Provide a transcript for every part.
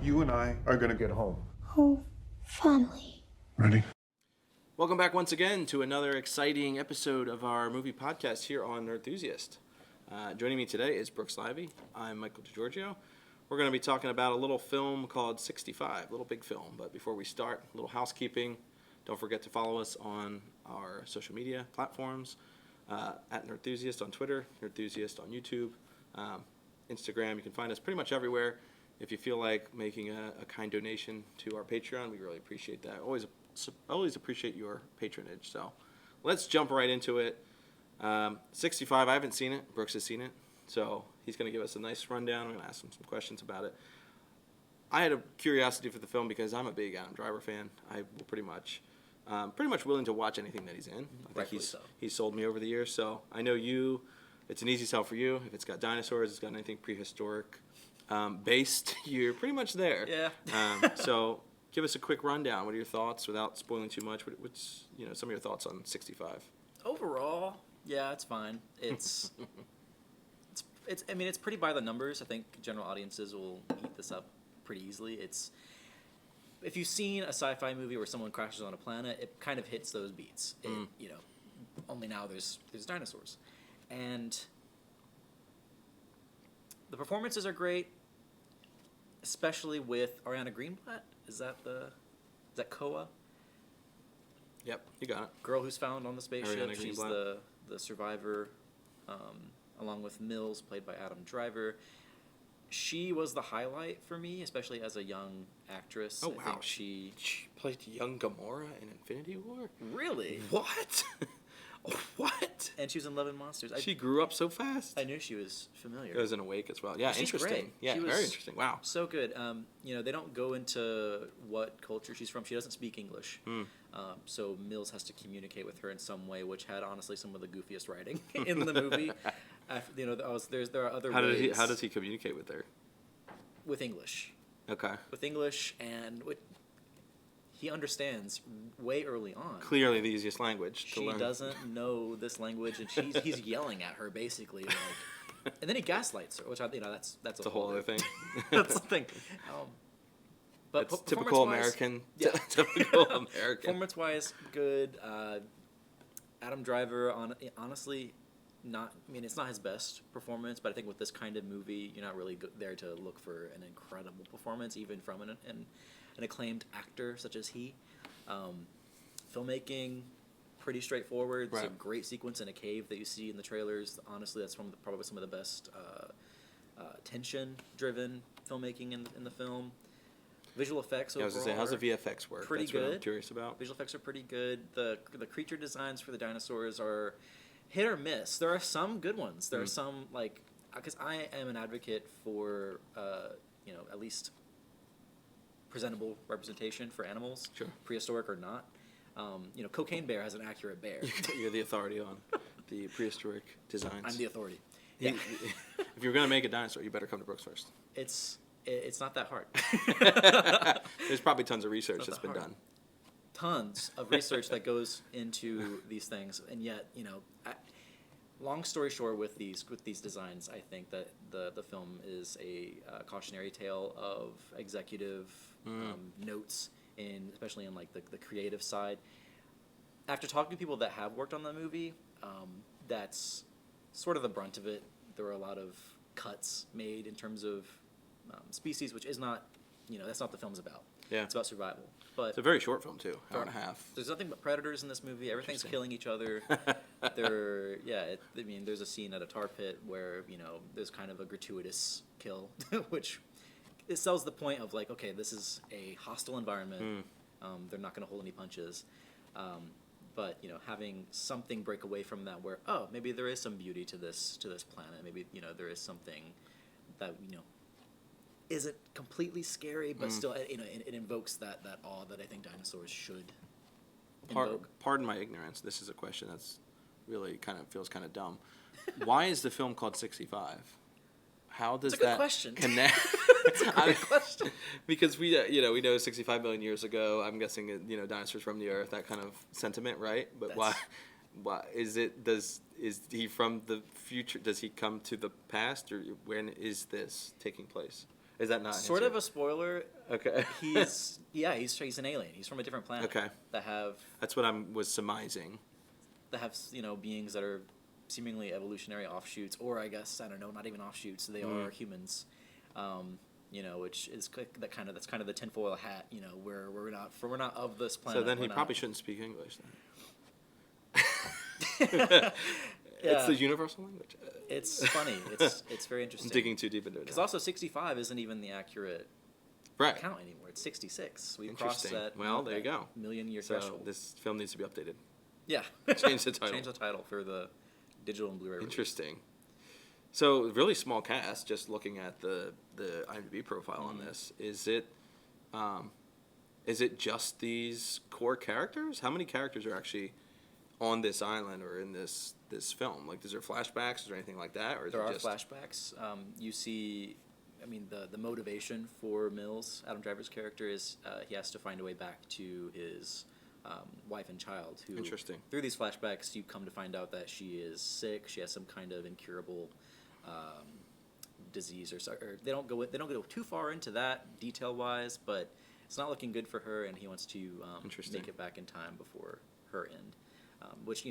You and I are gonna get home. Oh, finally. Ready? Welcome back once again to another exciting episode of our movie podcast here on Nerdthusiast. Joining me today is Brooks Leibee. I'm Michael DiGiorgio. We're going to be talking about a little film called 65, a little big film. But before we start, a little housekeeping. Don't forget to follow us on our social media platforms, at Nerdthusiast on Twitter, Nerdthusiast on YouTube, Instagram. You can find us pretty much everywhere. If you feel like making a kind donation to our Patreon, we really appreciate that. Always appreciate your patronage. So let's jump right into it. 65, I haven't seen it. Brooks has seen it. So he's going to give us a nice rundown. I'm going to ask him some questions about it. I had a curiosity for the film because I'm a big Adam Driver fan. I will pretty much willing to watch anything that he's in. I think he's sold me over the years. So I know it's an easy sell for you. If it's got dinosaurs, it's got anything prehistoric based, you're pretty much there. Yeah. So give us a quick rundown. What are your thoughts without spoiling too much? What's some of your thoughts on 65? Overall, yeah, it's fine. It's pretty by the numbers. I think general audiences will eat this up pretty easily. If you've seen a sci-fi movie where someone crashes on a planet, it kind of hits those beats. Only now there's dinosaurs, and the performances are great, especially with Ariana Greenblatt. Is that Koa? Yep, you got it. Girl who's found on the spaceship. Ariana She's Greenblatt. the survivor, along with Mills, played by Adam Driver. She was the highlight for me, especially as a young actress. Oh, I wow. think she played young Gamora in Infinity War? really. What? What? And she was in Love and Monsters. She grew up so fast. I knew she was familiar. It was in Awake as well. Yeah, She's interesting. great. Yeah, She was very interesting. Wow. So good. They don't go into what culture she's from. She doesn't speak English. So Mills has to communicate with her in some way, which had honestly some of the goofiest writing in the movie. There are other ways. How does he communicate with her? With English. Okay. With English, and he understands way early on. Clearly the easiest language to learn. She doesn't know this language, and he's yelling at her basically, like, and then he gaslights her, which that's a whole other thing. That's the thing. But it's typical American. Yeah. Typical American. Performance-wise, good. Adam Driver, honestly, it's not his best performance, but I think with this kind of movie, you're not really there to look for an incredible performance, even from an acclaimed actor such as he. Filmmaking, pretty straightforward. Right. It's a great sequence in a cave that you see in the trailers. Honestly, that's probably some of the best tension-driven filmmaking in the film. Visual effects overall. I was going to say, how's the VFX work? Pretty That's good. What I'm curious about. Visual effects are pretty good. The creature designs for the dinosaurs are hit or miss. There are some good ones. There are some, because I am an advocate for, at least presentable representation for animals, sure, prehistoric or not. Cocaine Bear has an accurate bear. You're the authority on the prehistoric designs. I'm the authority. Yeah. If you're going to make a dinosaur, you better come to Brooks first. It's not that hard. There's probably tons of research that's been done. Tons of research that goes into these things, and yet, long story short, with these designs, I think that the film is a cautionary tale of executive notes, especially in the creative side. After talking to people that have worked on the movie, that's sort of the brunt of it. There were a lot of cuts made in terms of species, which is not, that's not what the film's about. Yeah. It's about survival. But it's a very short film, too. Hour and a half. There's nothing but predators in this movie. Everything's killing each other. There's a scene at a tar pit where, there's kind of a gratuitous kill, which it sells the point of, okay, this is a hostile environment. They're not going to hold any punches. But, having something break away from that where, maybe there is some beauty to this planet. Maybe, there is something that, isn't completely scary, but still, it invokes that awe that I think dinosaurs should invoke. Pardon my ignorance. This is a question that's really feels kind of dumb. Why is the film called 65? How does that connect? It's a great question. Because we know 65 million years ago. I'm guessing dinosaurs from the Earth. That kind of sentiment, right? But why is it? Is he from the future? Does he come to the past, or when is this taking place? Is that not sort of a spoiler? Okay. He's an alien. He's from a different planet. Okay. That's what I was surmising. That have beings that are seemingly evolutionary offshoots, or I guess I don't know, not even offshoots. They are humans. Which is that's kind of the tinfoil hat. Where we're not of this planet. So then he not. Probably shouldn't speak English then. It's the universal language. It's funny. It's very interesting. I'm digging too deep into it. Because also 65 isn't even the accurate count anymore. It's 66. We've crossed that. Well, there you go. Million-year threshold. This film needs to be updated. Yeah. Change the title. Change the title for the digital and Blu-ray release. Interesting. So really small cast. Just looking at the IMDb profile on this, is it just these core characters? How many characters are actually on this island or in this film? Like, is there flashbacks? Is there anything like that? Or is there are just... flashbacks. You see, the motivation for Mills, Adam Driver's character, is he has to find a way back to his wife and child. Who, interesting. Through these flashbacks, you come to find out that she is sick. She has some kind of incurable disease, or they don't go too far into that detail wise, but it's not looking good for her, and he wants to make it back in time before her end. Which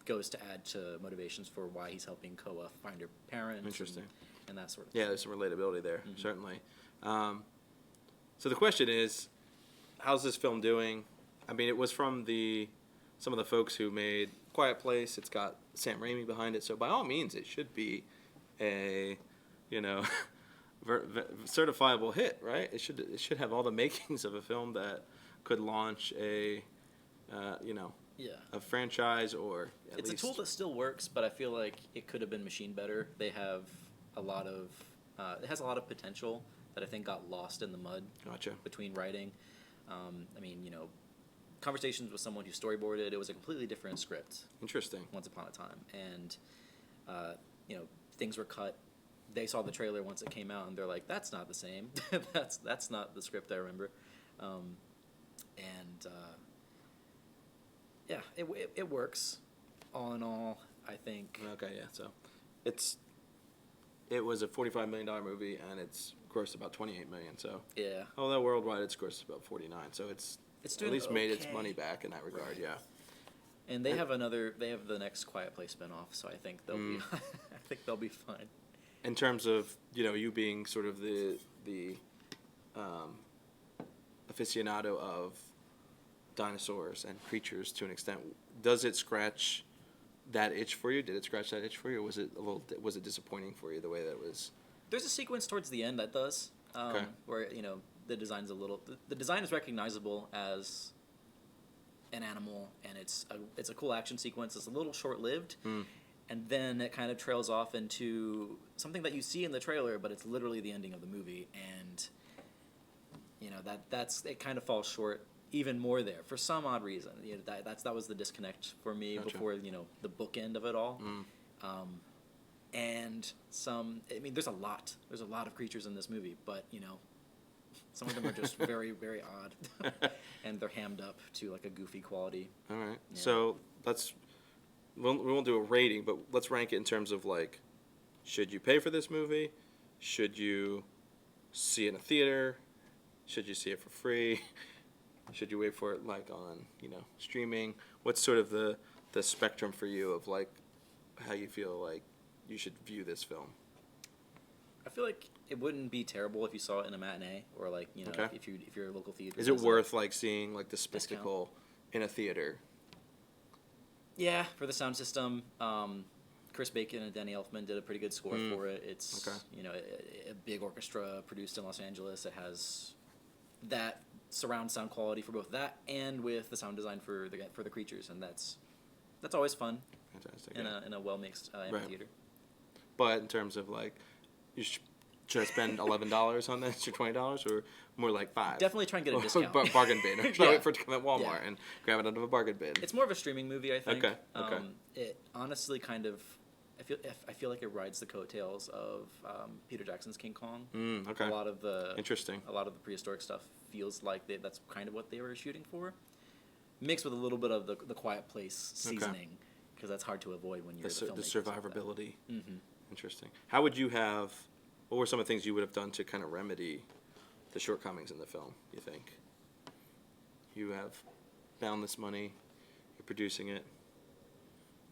goes to add to motivations for why he's helping Koa find her parents. Interesting. And that sort of thing. Yeah, there's some relatability there, certainly. So the question is, how's this film doing? It was from some of the folks who made Quiet Place. It's got Sam Raimi behind it, so by all means, it should be a certifiable hit, right? It should have all the makings of a film that could launch a franchise, or it's a tool that still works, but I feel like it could have been machined better. They have it has a lot of potential that I think got lost in the mud. Gotcha. Between writing. Conversations with someone who storyboarded, it was a completely different script. Interesting. Once upon a time, and things were cut. They saw the trailer once it came out, and they're like, "That's not the same. that's not the script I remember." It works, all in all, I think. Okay, yeah. So, it was a $45 million movie, and it's grossed about $28 million. So, yeah. Although worldwide it's grossed about $49, so it's doing at least okay. made its money back in that regard. Right. Yeah. And they have the next Quiet Place spinoff, so I think they'll be, I think they'll be fine. In terms of you being sort of the aficionado of dinosaurs and creatures to an extent, does it scratch that itch for you? Did it scratch that itch for you, or was it disappointing for you the way that it was? There's a sequence towards the end that does, where the design's the design is recognizable as an animal, and it's a cool action sequence. It's a little short-lived, and then it kind of trails off into something that you see in the trailer, but it's literally the ending of the movie, and it kind of falls short even more there for some odd reason. That was the disconnect for me. Gotcha. Before the bookend of it all. And there's a lot of creatures in this movie, but some of them are just very, very odd, and they're hammed up to like a goofy quality. All right. Yeah. So we won't do a rating, but let's rank it in terms of like, should you pay for this movie? Should you see it in a theater? Should you see it for free? Should you wait for it like on streaming? What's sort of the spectrum for you of like how you feel like you should view this film? I feel like it wouldn't be terrible if you saw it in a matinee, or like if you're a local theater. Is it worth like seeing like the spectacle in a theater? Yeah, for the sound system, Chris Bacon and Danny Elfman did a pretty good score for it. It's a big orchestra produced in Los Angeles. It has that surround sound quality for both that and with the sound design for the creatures, and that's always fun. Fantastic. In a well mixed amphitheater. But in terms of like, should I spend $11 on this or $20 or more like $5? Definitely try and get a discount. Bargain bin. Or try wait for it to come at Walmart and grab it out of a bargain bin. It's more of a streaming movie, I think. Okay. It honestly kind of, I feel like it rides the coattails of Peter Jackson's King Kong. Okay. A lot of the prehistoric stuff feels like that's kind of what they were shooting for, mixed with a little bit of the Quiet Place seasoning, because that's hard to avoid when you're the survivability. Mm-hmm. Interesting. How would you have what were some of the things you would have done to kind of remedy the shortcomings in the film, you think? You have found this money, you're producing it,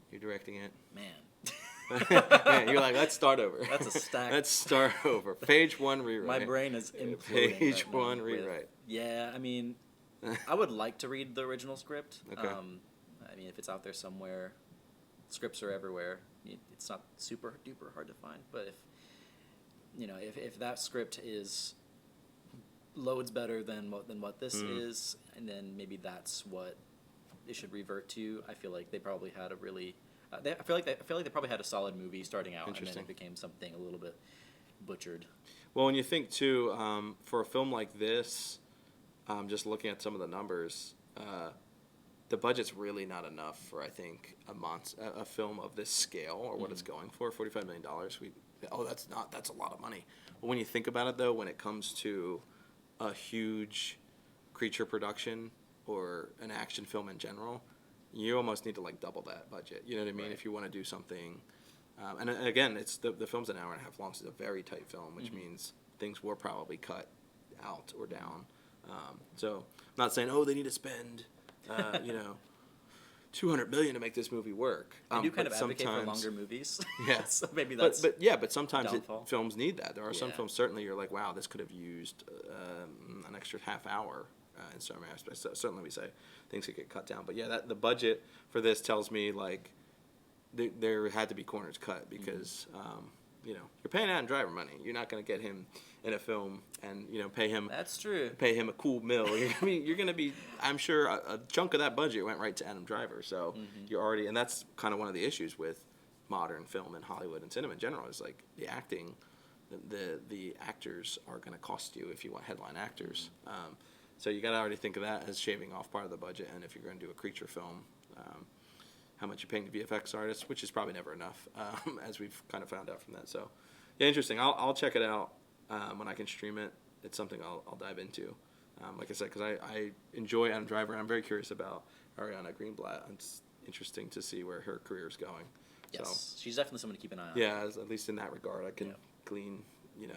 you're directing it. Man. You're like, let's start over. That's a stack. Let's start over. Page 1 rewrite. My brain is imploding. Page right now 1 with- rewrite. Yeah, I mean, I would like to read the original script. Okay. I mean, if it's out there somewhere, scripts are everywhere. It's not super duper hard to find. But if that script is loads better than what this is, and then maybe that's what it should revert to. I feel like they probably had a really. I feel like they probably had a solid movie starting out, and then it became something a little bit butchered. Well, when you think too, for a film like this, just looking at some of the numbers, the budget's really not enough for, I think, a film of this scale or what it's going for. $45 million. That's a lot of money. But when you think about it, though, when it comes to a huge creature production or an action film in general, you almost need to like double that budget. You know what I mean? Right. If you want to do something. And again, it's the film's an hour and a half long, so it's a very tight film, which means things were probably cut out or down. So I'm not saying, they need to spend, $200 million to make this movie work. I do kind of advocate for longer movies. Yeah. So maybe that's but sometimes downfall. films need that. There are some Yeah. films certainly you're like, wow, this could have used an extra half hour in some aspects. So certainly we say things could get cut down. But yeah, the budget for this tells me like there had to be corners cut because you're paying Adam Driver money. You're not going to get him in a film and pay him. That's true. Pay him a cool mill. You're going to be. I'm sure a chunk of that budget went right to Adam Driver. So you're already, and that's kind of one of the issues with modern film and Hollywood and cinema in general is like the acting. The actors are going to cost you if you want headline actors. So you got to already think of that as shaving off part of the budget. And if you're going to do a creature film, how much you're paying the VFX artists, which is probably never enough, as we've kind of found out from that. So, yeah, interesting. I'll check it out when I can stream it. It's something I'll dive into. Like I said, because I enjoy Adam Driver, and I'm very curious about Ariana Greenblatt. It's interesting to see where her career is going. Yes, so, she's definitely someone to keep an eye on. Yeah, at least in that regard, I can glean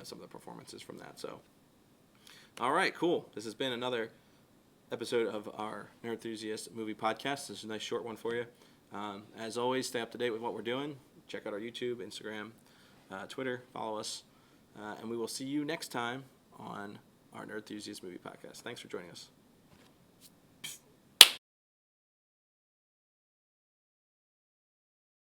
some of the performances from that. So, all right, cool. This has been another episode of our Nerd Enthusiast movie podcast. This is a nice short one for you. As always, stay up to date with what we're doing. Check out our YouTube, Instagram, Twitter. Follow us. And we will see you next time on our Nerd Enthusiast movie podcast. Thanks for joining us.